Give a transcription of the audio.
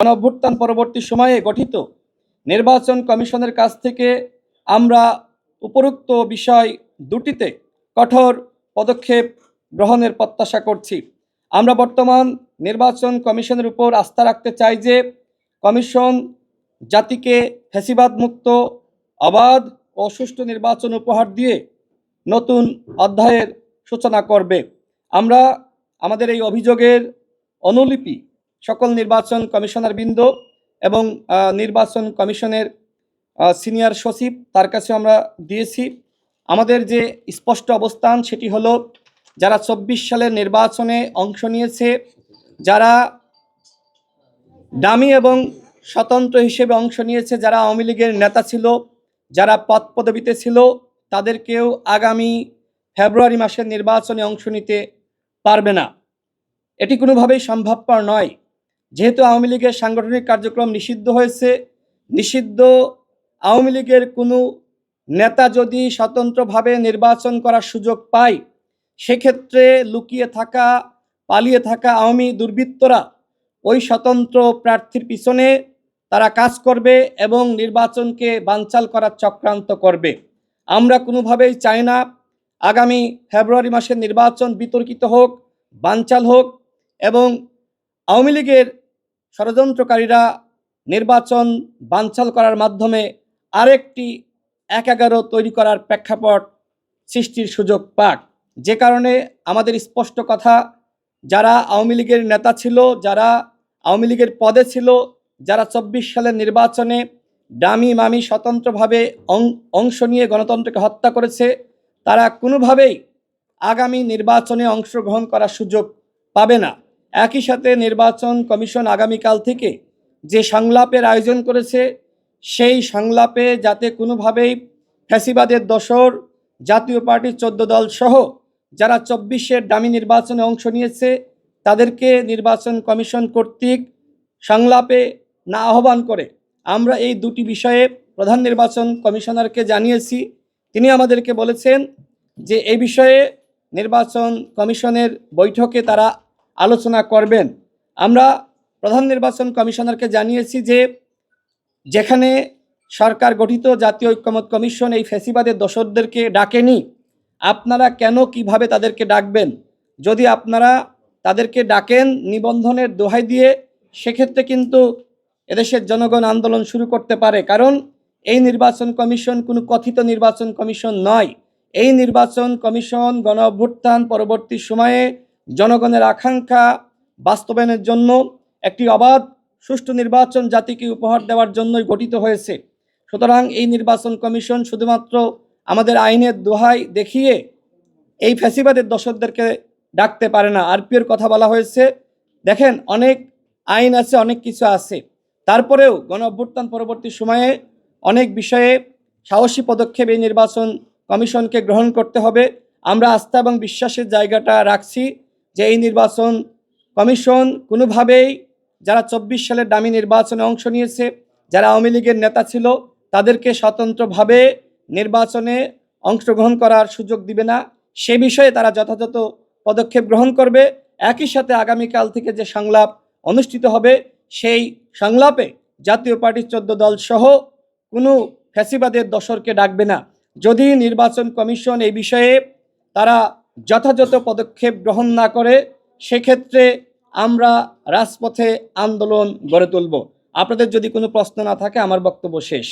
গণঅভ্যুত্থান পরবর্তী সময়ে গঠিত নির্বাচন কমিশনের কাছ থেকে আমরা উপরোক্ত বিষয় দুটিতে কঠোর পদক্ষেপ গ্রহণের প্রত্যাশা করছি। আমরা বর্তমান নির্বাচন কমিশনের উপর আস্থা রাখতে চাই যে কমিশন জাতিকে ফ্যাসিবাদ মুক্ত, অবাধ ও সুষ্ঠু নির্বাচন উপহার দিয়ে নতুন অধ্যায়ের সূচনা করবে। আমরা আমাদের এই অভিযোগের অনুলিপি সকল নির্বাচন কমিশনারবৃন্দ এবং নির্বাচন কমিশনের সিনিয়র সচিব তার কাছে আমরা দিয়েছি। আমাদের যে স্পষ্ট অবস্থান সেটি হলো, যারা ২৪ সালের নির্বাচনে অংশ নিয়েছে, যারা ডামি এবং স্বতন্ত্র হিসেবে অংশ নিয়েছে, যারা আওয়ামী লীগের নেতা ছিল, যারা পদ পদবিতে ছিল, তাদেরকেও আগামী ফেব্রুয়ারি মাসের নির্বাচনে অংশ নিতে পারবে না। এটি কোনোভাবেই সম্ভবপর নয়। যেহেতু আওয়ামী লীগের সাংগঠনিক কার্যক্রম নিষিদ্ধ হয়েছে, নিষিদ্ধ আওয়ামী লীগের কোনো নেতা যদি স্বতন্ত্রভাবে নির্বাচন করার সুযোগ পায়, সেক্ষেত্রে লুকিয়ে থাকা, পালিয়ে থাকা আওয়ামী দুর্বৃত্তরা ওই স্বতন্ত্র প্রার্থীর পিছনে তারা কাজ করবে এবং নির্বাচনকে বানচাল করার চক্রান্ত করবে। আমরা কোনোভাবেই চাই না আগামী ফেব্রুয়ারি মাসের নির্বাচন বিতর্কিত হোক, বানচাল হোক এবং আওয়ামী লীগের ষড়যন্ত্রকারীরা নির্বাচন বানচাল করার মাধ্যমে আরেকটি ১/১১ তৈরি করার প্রেক্ষাপট সৃষ্টির সুযোগ পাক। যে কারণে আমাদের স্পষ্ট কথা, যারা আওয়ামী লীগের নেতা ছিল, যারা আওয়ামী লীগের পদে ছিল, যারা ২৪ সালের নির্বাচনে ডামি মামি স্বতন্ত্রভাবে অংশ নিয়ে গণতন্ত্রকে হত্যা করেছে, তারা কোনোভাবেই আগামী নির্বাচনে অংশগ্রহণ করার সুযোগ পাবে না। একই সাথে নির্বাচন কমিশন আগামীকাল থেকে যে সংলাপের আয়োজন করেছে, সেই সংলাপে যাতে কোনোভাবেই ফ্যাসিবাদের দোসর, জাতীয় পার্টির ১৪ দল সহ যারা ২৪-এর ডামি নির্বাচনে অংশ নিয়েছে, তাদেরকে নির্বাচন কমিশন কর্তৃক সংলাপে না আহ্বান করে আমরা এই দুটি বিষয়ে প্রধান নির্বাচন কমিশনারকে জানিয়েছি। তিনি আমাদেরকে বলেছেন যে এই বিষয়ে নির্বাচন কমিশনের বৈঠকে তারা আলোচনা করবেন। আমরা প্রধান নির্বাচন কমিশনারকে জানিয়েছি যে যেখানে সরকার গঠিত জাতীয় ঐক্যমত্য কমিশন এই ফ্যাসিবাদের দোসরদেরকে ডাকেনি, আপনারা কেন কিভাবে তাদেরকে ডাকবেন? যদি আপনারা তাদেরকে ডাকেন নিবন্ধনের দোহাই দিয়ে, সেক্ষেত্রে কিন্তু এদেশের জনগণ আন্দোলন শুরু করতে পারে। কারণ এই নির্বাচন কমিশন কোনো কথিত নির্বাচন কমিশন নয়। এই নির্বাচন কমিশন গণঅভ্যুত্থান পরবর্তী সময়ে জনগণের আকাঙ্ক্ষা বাস্তবায়নের জন্য একটি অবাধ সুষ্ঠু নির্বাচন জাতিকে উপহার দেওয়ার জন্যই গঠিত হয়েছে। সুতরাং এই নির্বাচন কমিশন শুধুমাত্র আমাদের আইনের দোহাই দেখিয়ে এই ফ্যাসিবাদের দোসরদেরকে ডাকতে পারে না। আরপিওর কথা বলা হয়েছে, দেখেন অনেক আইন আছে, অনেক কিছু আছে, তারপরেও গণঅভ্যুত্থান পরবর্তী সময়ে অনেক বিষয়ে সাহসী পদক্ষেপ এই নির্বাচন কমিশনকে গ্রহণ করতে হবে। আমরা আস্থা এবং বিশ্বাসের জায়গাটা রাখছি যে এই নির্বাচন কমিশন কোনোভাবেই যারা ২৪ সালের ডামি নির্বাচনে অংশ নিয়েছে, যারা আওয়ামী লীগের নেতা ছিল, তাদেরকে স্বতন্ত্রভাবে নির্বাচনে অংশগ্রহণ করার সুযোগ দিবে না। সে বিষয়ে তারা যথাযথ পদক্ষেপ গ্রহণ করবে। একই সাথে আগামীকাল থেকে যে সংলাপ অনুষ্ঠিত হবে, সেই সংলাপে জাতীয় পার্টির ১৪ দল সহ কোনো ফ্যাসিবাদের দোসরকে ডাকবে না। যদি নির্বাচন কমিশন এই বিষয়ে তারা যথাযথ পদক্ষেপ গ্রহণ না করে, সেক্ষেত্রে আমরা রাজপথে আন্দোলন গড়ে তুলব। আপনাদের যদি কোনো প্রশ্ন না থাকে, আমার বক্তব্য শেষ।